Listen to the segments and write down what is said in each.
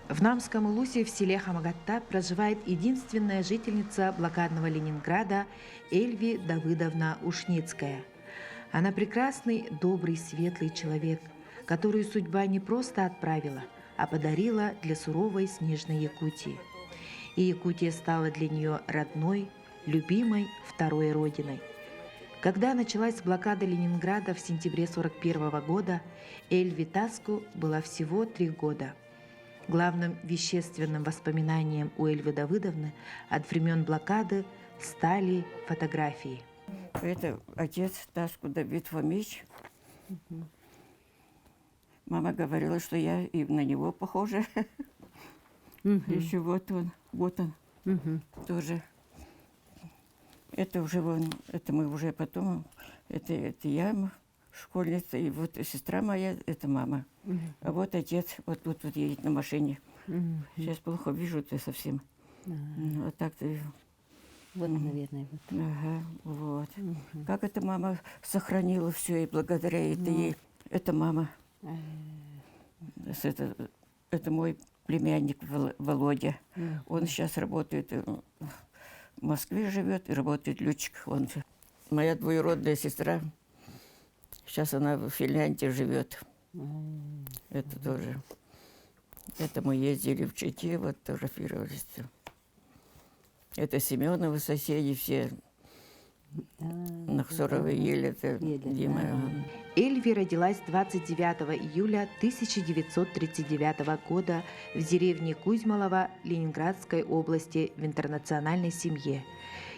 В Намском Улусе в селе Хамагатта проживает единственная жительница блокадного Ленинграда Эльви Давыдовна Ушницкая. Она прекрасный, добрый, светлый человек, которую судьба не просто отправила, а подарила для суровой снежной Якутии. И Якутия стала для нее родной, любимой второй родиной. Когда началась блокада Ленинграда в сентябре 1941 года, Эльви Таску было всего 3 года. Главным вещественным воспоминанием у Эльвы Давыдовны от времен блокады стали фотографии. Это отец Таску Давид Фомич. Мама говорила, что я и на него похожа. Еще вот он тоже. Это уже это мы уже потом, это я, школьница, и вот сестра моя, это мама. А вот отец вот тут вот едет на машине. Сейчас плохо вижу ты совсем. Вот так-то. Вот, наверное. Вот. Ага, вот. Как это мама сохранила все, и благодаря это ей. Это мама. Это мой племянник Володя. Он сейчас работает в Москве, живет и работает летчик. Моя двоюродная сестра. Сейчас она в Финляндии живет. Это тоже. Это мы ездили в Чите, вот фотографировались. Это Семеновы соседи все. Нахсоровы ели, это Дима. Эльви родилась 29 июля 1939 года в деревне Кузьмалово Ленинградской области в интернациональной семье.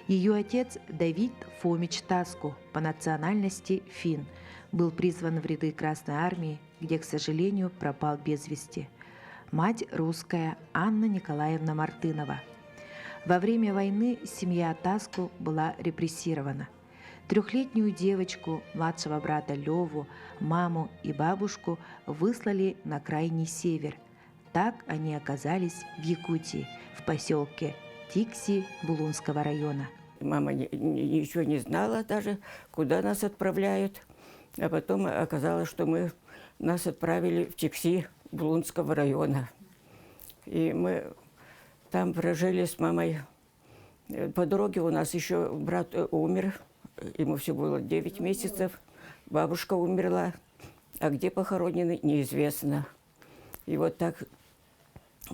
Ее отец Давид Фомич Таску, по национальности финн, был призван в ряды Красной Армии, где, к сожалению, пропал без вести. Мать русская Анна Николаевна Мартынова. Во время войны семья Таску была репрессирована. 3-летнюю девочку, младшего брата Леву, маму и бабушку выслали на крайний север. Так они оказались в Якутии, в поселке Тикси Булунского района. Мама ничего не знала даже, куда нас отправляют. А потом оказалось, что нас отправили в Тикси Булунского района. И мы там прожили с мамой. По дороге у нас еще брат умер. Ему все было 9 месяцев. Бабушка умерла. А где похоронены, неизвестно. И вот так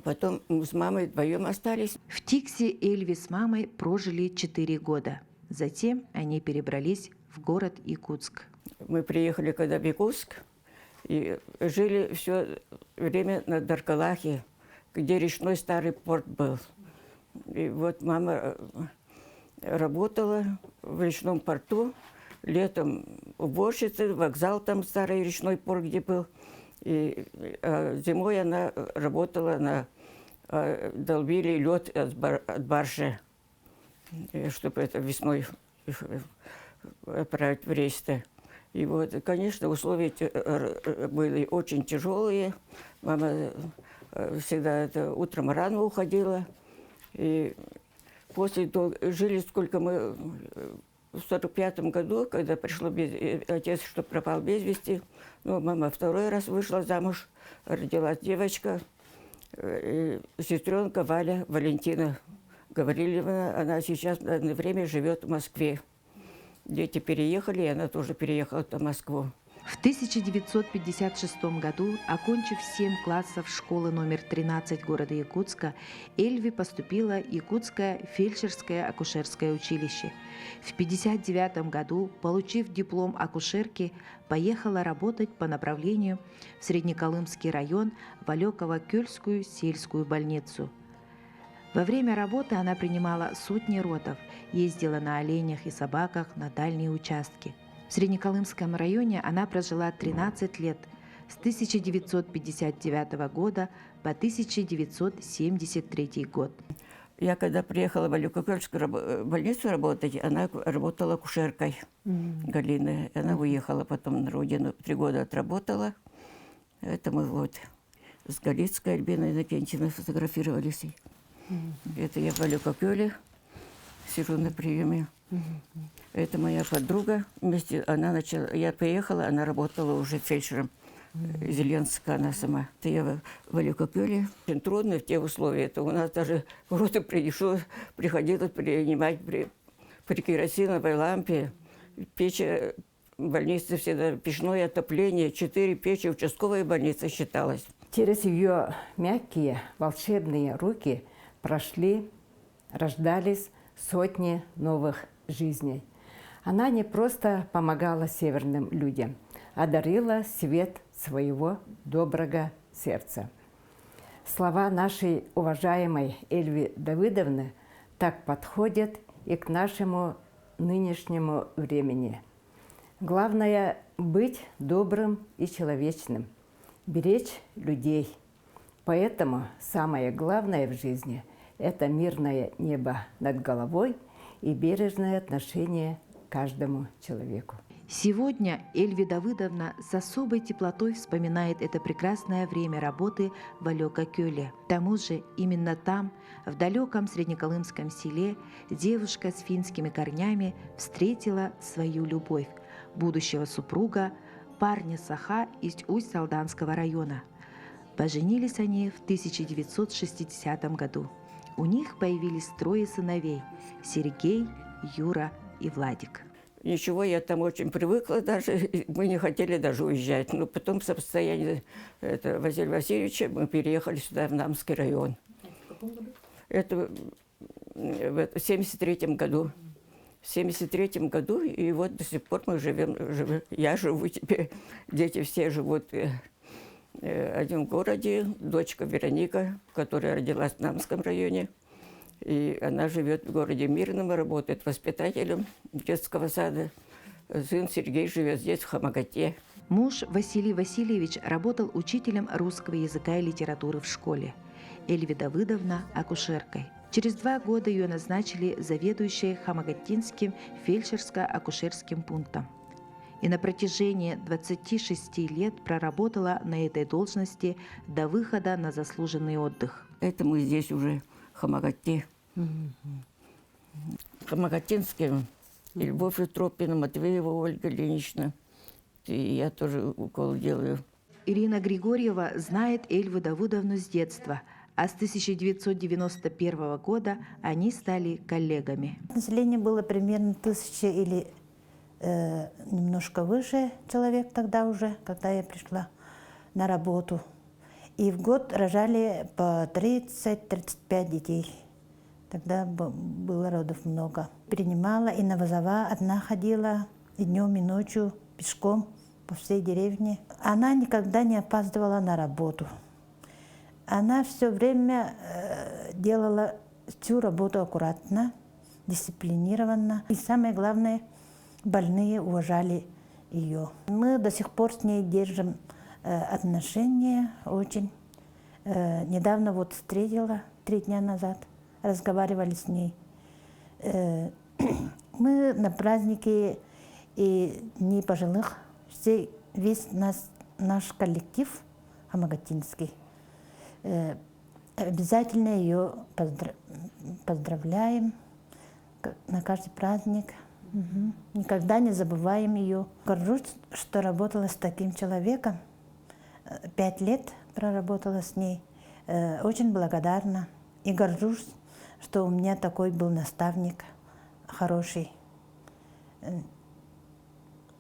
потом мы с мамой вдвоем остались. В Тикси Эльви с мамой прожили 4 года. Затем они перебрались в город Якутск. Мы приехали когда в Якутск и жили все время на Даркалахе, где речной старый порт был. И вот мама работала в речном порту, летом уборщицей, вокзал там старый речной порт, где был. И зимой она работала долбили лед от баржи, чтобы это весной отправить в рейс-то. И вот, конечно, условия были очень тяжелые. Мама всегда утром рано уходила. И после того, жили сколько мы в 1945 году, когда пришло отец, что пропал без вести. Ну, мама 2-й раз вышла замуж, родилась девочка, сестренка Валя Валентина Гавриловна. Она сейчас на данное время живет в Москве. Дети переехали, и она тоже переехала в Москву. В 1956 году, окончив 7 классов школы номер 13 города Якутска, Эльви поступила в Якутское фельдшерское акушерское училище. В 1959 году, получив диплом акушерки, поехала работать по направлению в Среднеколымский район в Алеково-Кёльскую сельскую больницу. Во время работы она принимала сотни родов, ездила на оленях и собаках на дальние участки. В Среднеколымском районе она прожила 13 лет, с 1959 года по 1973 год. Я когда приехала в Алеко-Кёльскую больницу работать, она работала акушеркой Галины. Она уехала потом на родину, 3 года отработала. Это мы вот с Галицкой Альбиной Иннокентьевной фотографировались. Это я в Алеко-Кёле сижу на приеме. Это моя подруга. Вместе она начала. Я приехала, она работала уже фельдшером Зеленская она сама. Это я в Алюкопюле. Очень трудно в те условия. Это у нас даже просто приходилось принимать при керосиновой лампе. Печи в больнице всегда, печное отопление, 4 печи, участковая больница считалась. Через ее мягкие волшебные руки прошли, рождались сотни новых жизней. Она не просто помогала северным людям, а дарила свет своего доброго сердца. Слова нашей уважаемой Эльвы Давыдовны так подходят и к нашему нынешнему времени. Главное – быть добрым и человечным, беречь людей. Поэтому самое главное в жизни – это мирное небо над головой и бережное отношение к каждому человеку. Сегодня Эльви Давыдовна с особой теплотой вспоминает это прекрасное время работы в Алёка-Кёле. К тому же именно там, в далеком среднеколымском селе, девушка с финскими корнями встретила свою любовь, будущего супруга, парня Саха из Усть-Салданского района. Поженились они в 1960 году. У них появились 3 сыновей – Сергей, Юра и Владик. Ничего, я там очень привыкла даже, мы не хотели даже уезжать. Но потом, в состоянии Василия Васильевича, мы переехали сюда, в Намский район. В каком году? Это в 1973 году. В 1973 году, и вот до сих пор мы живем. Я живу теперь, дети все живут один в городе, дочка Вероника, которая родилась в Намском районе. И она живет в городе Мирном, работает воспитателем детского сада. Сын Сергей живет здесь, в Хамагате. Муж Василий Васильевич работал учителем русского языка и литературы в школе. Эльви Давыдовна – акушеркой. Через 2 года ее назначили заведующей Хамагатинским фельдшерско-акушерским пунктом. И на протяжении 26 лет проработала на этой должности до выхода на заслуженный отдых. Это мы здесь уже в Хамагате. Хамагатинским. И Любовь Утропина, Матвеева Ольга Ильинична. И я тоже укол делаю. Ирина Григорьева знает Эльву Давыдовну с детства, а с 1991 года они стали коллегами. Население было примерно 1000 или немножко выше человек тогда уже, когда я пришла на работу. И в год рожали по 30-35 детей. Тогда было родов много. Принимала и на вызова одна ходила, и днем, и ночью пешком по всей деревне. Она никогда не опаздывала на работу. Она все время делала всю работу аккуратно, дисциплинированно. И самое главное, больные уважали ее. Мы до сих пор с ней держим отношения очень. Недавно вот встретила 3 дня назад, разговаривали с ней. Мы на праздники и Дни пожилых, весь наш коллектив хамагатинский, обязательно ее поздравляем на каждый праздник. Никогда не забываем ее. Горжусь, что работала с таким человеком. 5 лет проработала с ней. Очень благодарна. И горжусь, что у меня такой был наставник хороший.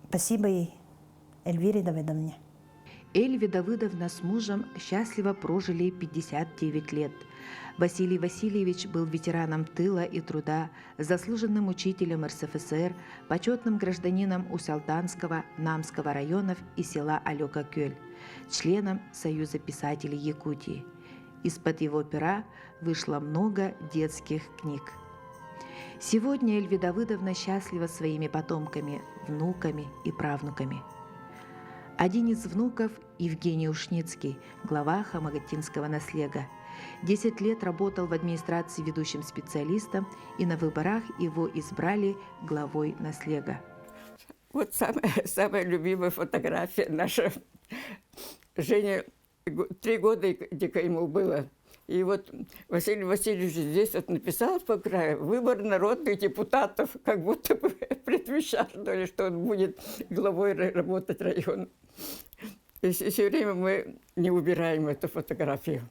Спасибо ей, Эльвире Давыдовне. Эльви Давыдовна с мужем счастливо прожили 59 лет. Василий Васильевич был ветераном тыла и труда, заслуженным учителем РСФСР, почетным гражданином Усть-Салданского, Намского районов и села Алёка-Кёль, членом Союза писателей Якутии. Из-под его пера вышло много детских книг. Сегодня Эльви Давыдовна счастлива своими потомками, внуками и правнуками. Один из внуков – Евгений Ушницкий, глава Хамагатинского наслега. 10 лет работал в администрации ведущим специалистом, и на выборах его избрали главой наслега. Вот самая любимая фотография наша. Женя 3 года, дико ему было. И вот Василий Васильевич здесь вот написал по краю: выбор народных депутатов, как будто бы предвещал, что он будет главой работать района. И все время мы не убираем эту фотографию.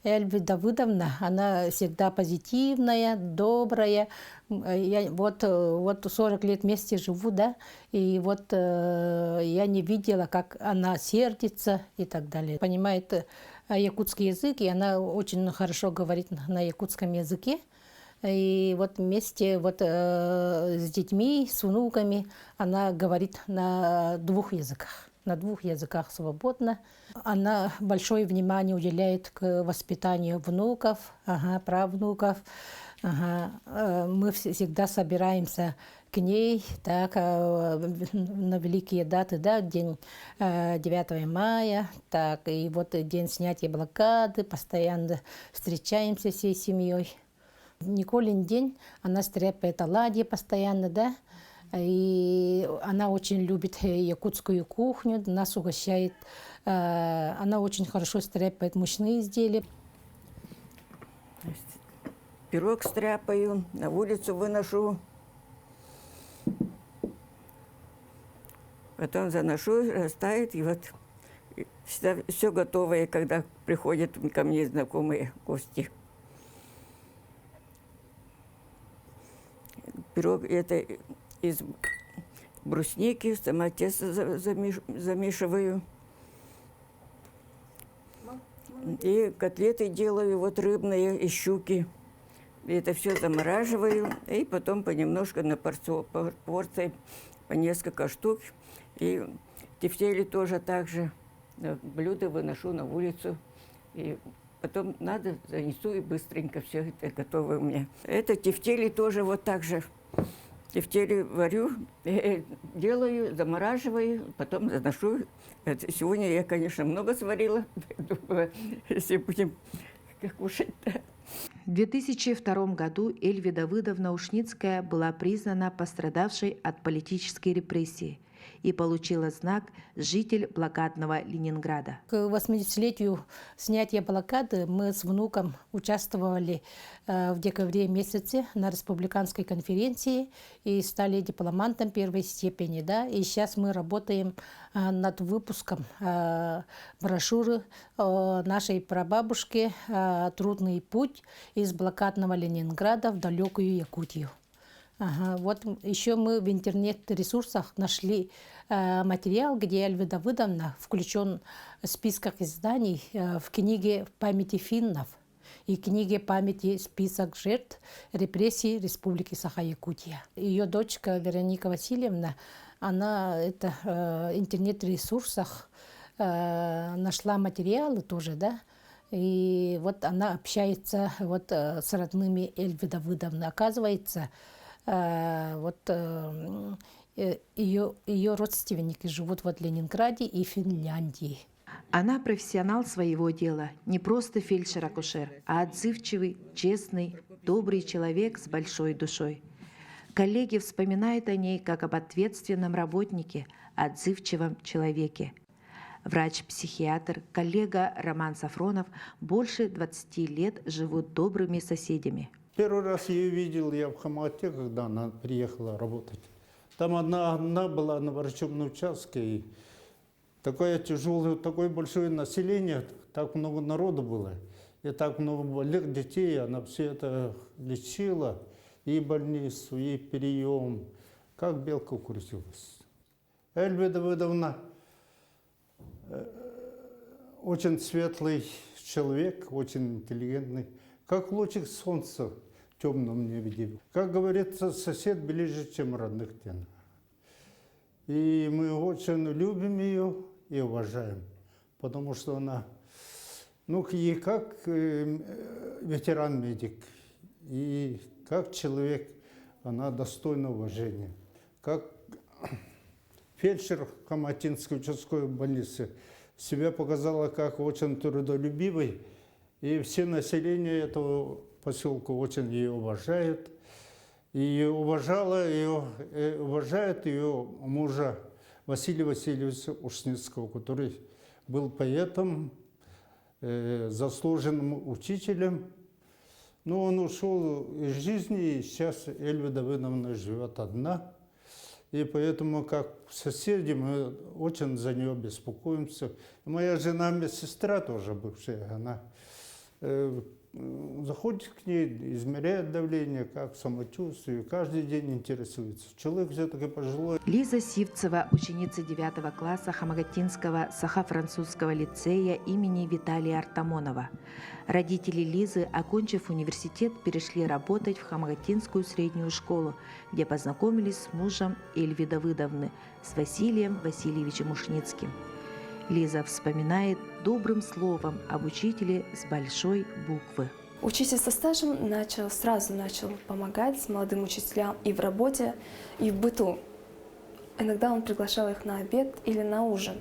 Эльвира Давыдовна, она всегда позитивная, добрая. Я вот 40 лет вместе живу, да, и вот я не видела, как она сердится и так далее. Понимает якутский язык, и она очень хорошо говорит на якутском языке. И вот вместе вот, с детьми, с внуками она говорит на 2 языках. На 2 языках свободно. Она большое внимание уделяет к воспитанию внуков, правнуков. Мы всегда собираемся к ней так, на великие даты, да, день 9 мая, так, и вот день снятия блокады, постоянно встречаемся всей семьей. Николин день она стряпает оладьи постоянно, да, и она очень любит якутскую кухню, нас угощает. Она очень хорошо стряпает мучные изделия. Пирог стряпаю, на улицу выношу. Потом заношу, растает, и вот всегда все готовое, когда приходят ко мне знакомые гости. Пирог это из брусники, сама тесто замешиваю. И котлеты делаю, вот рыбные, и щуки. И это все замораживаю, и потом понемножку на порции, по несколько штук. И тефтели тоже так же. Блюда выношу на улицу. И потом надо, занесу, и быстренько все это готово у меня. Это тефтели тоже вот так же. Тефтели варю, делаю, замораживаю, потом заношу. Сегодня я, конечно, много сварила. Думаю, если будем кушать-то. В 2002 году Эльвира Давыдовна Ушницкая была признана пострадавшей от политической репрессии и получила знак «Житель блокадного Ленинграда». К 80-летию снятия блокады мы с внуком участвовали в декабре месяце на республиканской конференции и стали дипломантом 1 степени. Да? И сейчас мы работаем над выпуском брошюры нашей прабабушки «Трудный путь из блокадного Ленинграда в далекую Якутию». Вот еще мы в интернет-ресурсах нашли материал, где Эльвира Давыдовна включен в списках изданий в книге «Памяти финнов» и книге «Памяти. Список жертв репрессий Республики Саха-Якутия». Ее дочка Вероника Васильевна, она в интернет-ресурсах нашла материалы тоже, да, и вот она общается вот с родными Эльвиры Давыдовны. Оказывается, ее родственники живут в Ленинграде и Финляндии. Она профессионал своего дела, не просто фельдшер-акушер, а отзывчивый, честный, добрый человек с большой душой. Коллеги вспоминают о ней как об ответственном работнике, отзывчивом человеке. Врач-психиатр, коллега Роман Сафронов больше 20 лет живут добрыми соседями. Первый раз я ее видел я в Хамате, когда она приехала работать. Там она была на врачебном участке. И такое тяжелое, такое большое население, так много народу было. И так много больных детей. Она все это лечила. И больницу, и прием. Как белка укрутилась. Эльвира Давыдовна очень светлый человек, очень интеллигентный. Как лучик солнца в темном небе. Как говорится, сосед ближе, чем родных стен. И мы очень любим ее и уважаем, потому что она, и как ветеран-медик, и как человек, она достойна уважения. Как фельдшер Хаматинской участковой больницы себя показала как очень трудолюбивый. И все население этого поселка очень ее уважает. И уважает ее мужа Василия Васильевича Ушницкого, который был поэтом, заслуженным учителем. Но он ушел из жизни, и сейчас Эльвира Давыдовна живет одна. И поэтому, как соседи, мы очень за нее беспокоимся. Моя жена, медсестра тоже бывшая, она заходит к ней, измеряет давление, как самочувствие, каждый день интересуется. Человек все-таки пожилой. Лиза Сивцева, ученица 9 класса Хамагатинского Саха-французского лицея имени Виталия Артамонова. Родители Лизы, окончив университет, перешли работать в Хамагатинскую среднюю школу, где познакомились с мужем Эльви Давыдовны, с Василием Васильевичем Ушницким. Лиза вспоминает добрым словом об учителе с большой буквы. Учитель со стажем сразу начал помогать молодым учителям и в работе, и в быту. Иногда он приглашал их на обед или на ужин.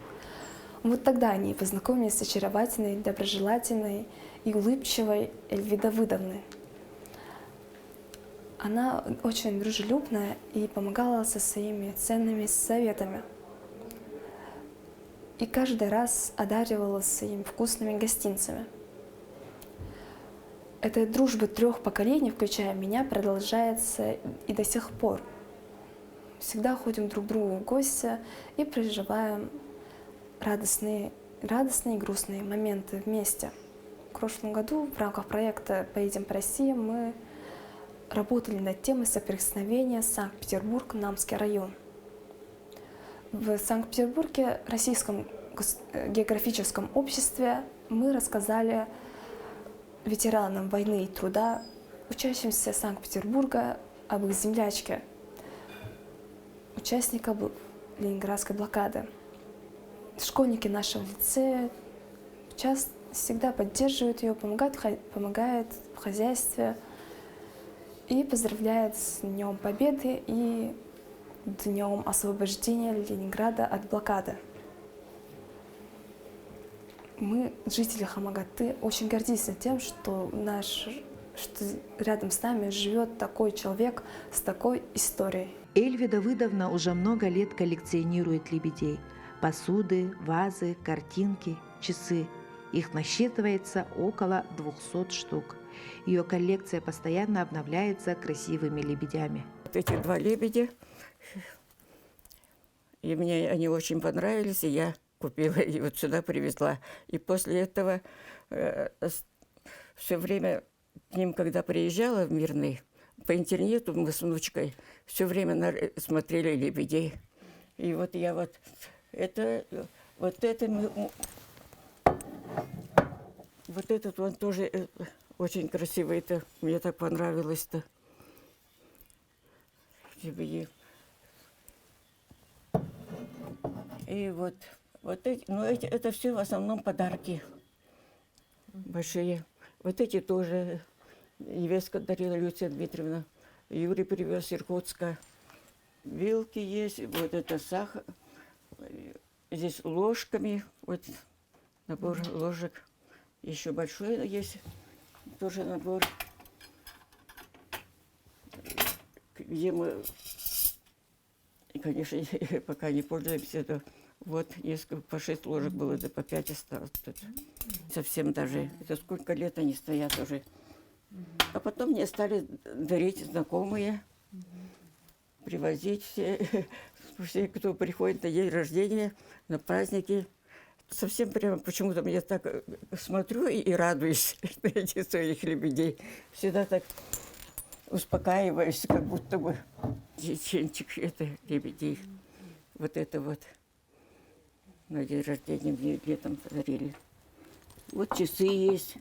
Вот тогда они познакомились с очаровательной, доброжелательной и улыбчивой Эльви Давыдовной. Она очень дружелюбная и помогала со своими ценными советами. И каждый раз одаривала своими вкусными гостинцами. Эта дружба 3 поколений, включая меня, продолжается и до сих пор. Всегда ходим друг к другу в гости и переживаем радостные и грустные моменты вместе. В прошлом году в рамках проекта «Поедем по России» мы работали над темой соприкосновения Санкт-Петербург-Намский район. В Санкт-Петербурге, Российском географическом обществе, мы рассказали ветеранам войны и труда, учащимся Санкт-Петербурга, об их землячке, участника Ленинградской блокады. Школьники нашего лицея всегда поддерживают ее, помогают в хозяйстве и поздравляют с Днем Победы и Днем освобождения Ленинграда от блокады. Мы, жители Хамагаты, очень гордимся тем, что рядом с нами живет такой человек с такой историей. Эльви Давыдовна уже много лет коллекционирует лебедей. Посуды, вазы, картинки, часы. Их насчитывается около 200 штук. Ее коллекция постоянно обновляется красивыми лебедями. Вот эти 2 лебедя, и мне они очень понравились, и я купила и вот сюда привезла. И после этого все время к ним, когда приезжала в Мирный, по интернету мы с внучкой все время смотрели лебедей. И вот я вот этот он тоже очень красивый, это мне так понравилось-то. Лебеди. И вот эти, это все в основном подарки большие. Вот эти тоже невестка дарила Люция Дмитриевна. Юрий привез из Иркутска. Вилки есть, вот это сахар. Здесь ложками, вот набор ложек. Еще большой есть тоже набор. Где мы, конечно, пока не пользуемся, это вот несколько, по 6 ложек было, да по 5 осталось тут. Совсем даже, это сколько лет они стоят уже. А потом мне стали дарить знакомые, привозить все, кто приходит на день рождения, на праздники. Совсем прямо почему-то я так смотрю и радуюсь на этих своих лебедей. Всегда так успокаиваюсь, как будто бы яченчик это лебедей. Вот это вот на день рождения мне летом подарили. Вот часы есть.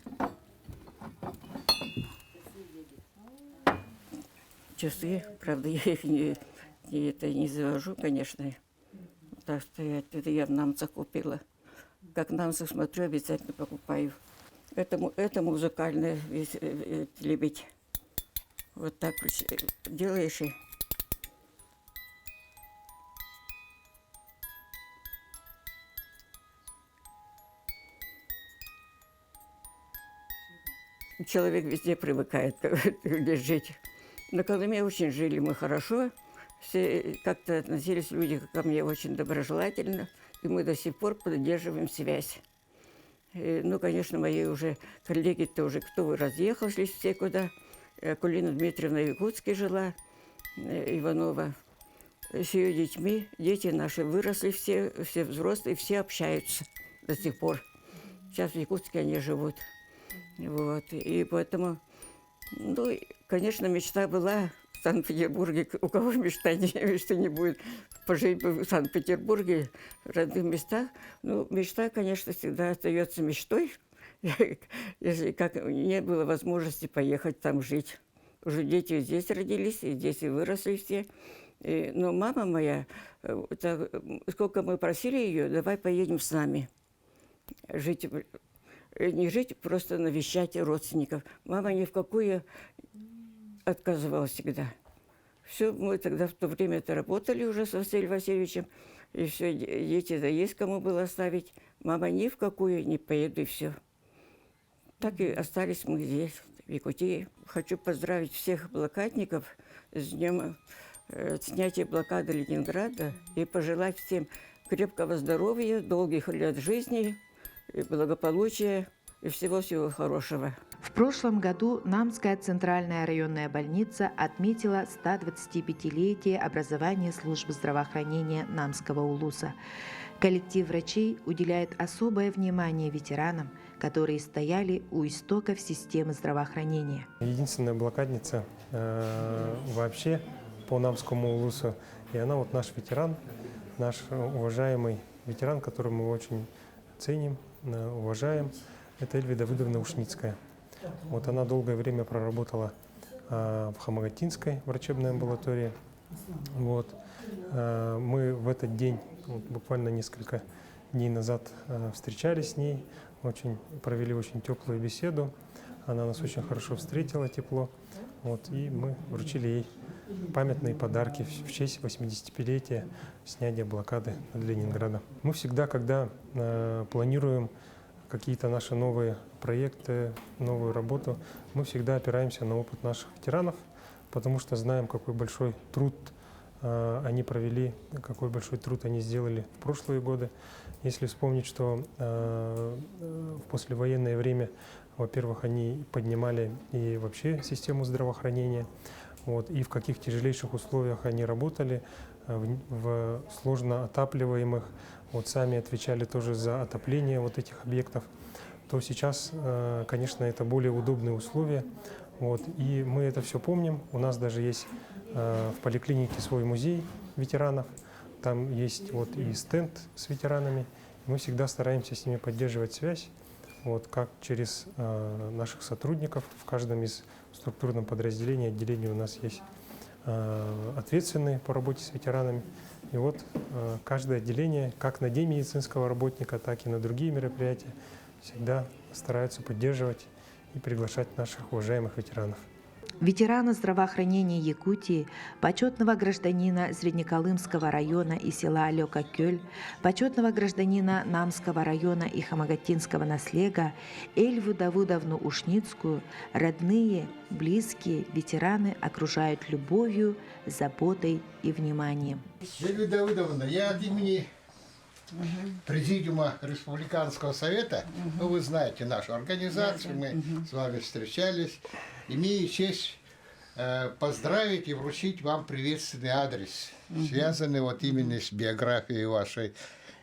Часы, правда, я их не завожу, конечно. Так что это я в Намцах купила. Как в Намцах смотрю, обязательно покупаю. Это музыкальный лебедь. Вот так делаешь и... Человек везде привыкает, где жить. На Колыме очень жили мы хорошо. Все как-то относились люди ко мне очень доброжелательно. И мы до сих пор поддерживаем связь. Ну, конечно, мои уже коллеги-то уже кто разъехались все куда. Акулина Дмитриевна в Якутске жила, Иванова. с ее детьми. Дети наши выросли все взрослые, все общаются до сих пор. Сейчас в Якутске они живут. Вот. И поэтому, ну, конечно, мечта была в Санкт-Петербурге. У кого мечты не будет пожить в Санкт-Петербурге, в родных местах. Ну, мечта, конечно, всегда остается мечтой, если как не было возможности поехать там жить. Уже дети здесь родились, и здесь и выросли все. Но мама моя, сколько мы просили ее, давай поедем с нами. Жить, не жить, просто навещать родственников. Мама ни в какую отказывалась всегда. Все, мы тогда в то время-то работали уже с Василием Васильевичем, и все, дети, да есть кому было оставить. Мама ни в какую не поеду, и все. Так и остались мы здесь, в Якутии. Хочу поздравить всех блокадников с днем снятия блокады Ленинграда и пожелать всем крепкого здоровья, долгих лет жизни, и благополучия и всего-всего хорошего. В прошлом году Намская центральная районная больница отметила 125-летие образования службы здравоохранения Намского улуса. Коллектив врачей уделяет особое внимание ветеранам, которые стояли у истоков системы здравоохранения. Единственная блокадница вообще по Намскому улусу, и она вот наш ветеран, наш уважаемый ветеран, которого мы очень ценим, уважаем, это Эльвия Давыдовна Ушницкая. Вот она долгое время проработала в Хамагатинской врачебной амбулатории. Вот. Мы в этот день, вот буквально несколько дней назад, встречались с ней, провели очень теплую беседу. Она нас очень хорошо встретила, тепло. Вот, и мы вручили ей памятные подарки в честь 85-летия снятия блокады над Ленинградом. Мы всегда, когда планируем какие-то наши новые проекты, новую работу, мы всегда опираемся на опыт наших ветеранов, потому что знаем, какой большой труд они провели, какой большой труд они сделали в прошлые годы. Если вспомнить, что в послевоенное время, во-первых, они поднимали и вообще систему здравоохранения, вот, и в каких тяжелейших условиях они работали, в сложно отапливаемых, вот сами отвечали тоже за отопление вот этих объектов, то сейчас, конечно, это более удобные условия. Вот, и мы это все помним. У нас даже есть в поликлинике свой музей ветеранов. Там есть вот и стенд с ветеранами. Мы всегда стараемся с ними поддерживать связь, вот, как через наших сотрудников. В каждом из структурном подразделении, отделении у нас есть ответственные по работе с ветеранами. И вот каждое отделение, как на День медицинского работника, так и на другие мероприятия, всегда стараются поддерживать и приглашать наших уважаемых ветеранов. Ветерана здравоохранения Якутии, почетного гражданина Среднеколымского района и села Алёка-Кёль, почетного гражданина Намского района и Хамагатинского наслега Эльву Давыдовну Ушницкую родные, близкие ветераны окружают любовью, заботой и вниманием. Эльвия Давыдовна, я от имени Президиума Республиканского совета, ну, вы знаете нашу организацию, мы с вами встречались, имею честь поздравить и вручить вам приветственный адрес, связанный вот именно с биографией вашей.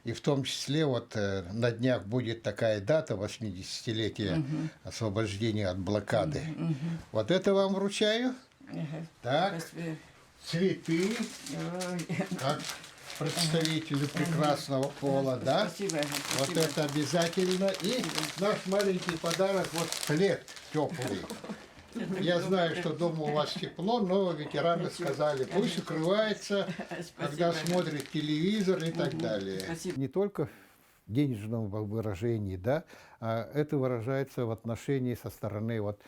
И в том числе вот на днях будет такая дата, 80-летия освобождения от блокады. Вот это вам вручаю. Так, цветы, как представителю прекрасного пола, да? Спасибо. Вот это обязательно. И наш маленький подарок, вот плед теплый. Я знаю, что дома у вас тепло, но ветераны сказали, пусть укрывается, когда смотрит телевизор и так далее. Не только в денежном выражении, да, а это выражается в отношении со стороны вот,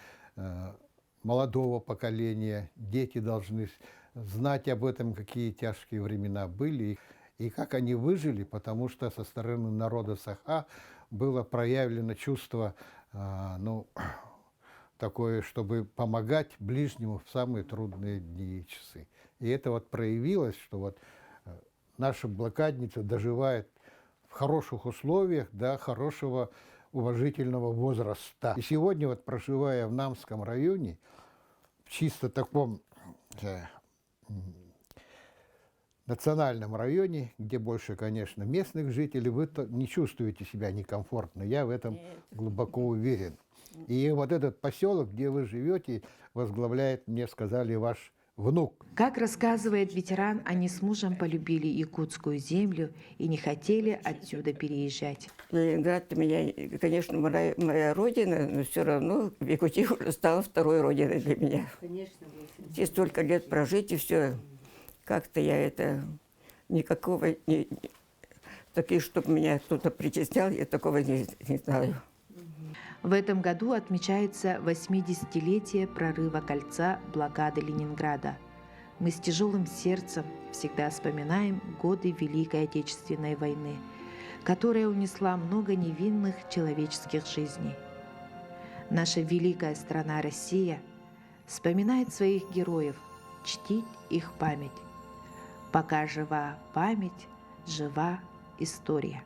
молодого поколения. Дети должны знать об этом, какие тяжкие времена были и как они выжили, потому что со стороны народа Саха было проявлено чувство, ну, такое, чтобы помогать ближнему в самые трудные дни и часы. И это вот проявилось, что вот наша блокадница доживает в хороших условиях, да, хорошего уважительного возраста. И сегодня, вот проживая в Намском районе, в чисто таком национальном районе, где больше, конечно, местных жителей, вы не чувствуете себя некомфортно. Я в этом глубоко уверен. И вот этот поселок, где вы живете, возглавляет, мне сказали, ваш внук. Как рассказывает ветеран, они с мужем полюбили якутскую землю и не хотели отсюда переезжать. Ленинград у меня, конечно, моя родина, но все равно Якутия уже стала второй родиной для меня. Конечно. Здесь столько лет прожить, и все. Как-то я это... Никакого... Таких, чтобы меня кто-то притеснял, я такого не знаю. В этом году отмечается 80-летие прорыва кольца блокады Ленинграда. Мы с тяжелым сердцем всегда вспоминаем годы Великой Отечественной войны, которая унесла много невинных человеческих жизней. Наша великая страна Россия вспоминает своих героев, чтит их память. Пока жива память, жива история.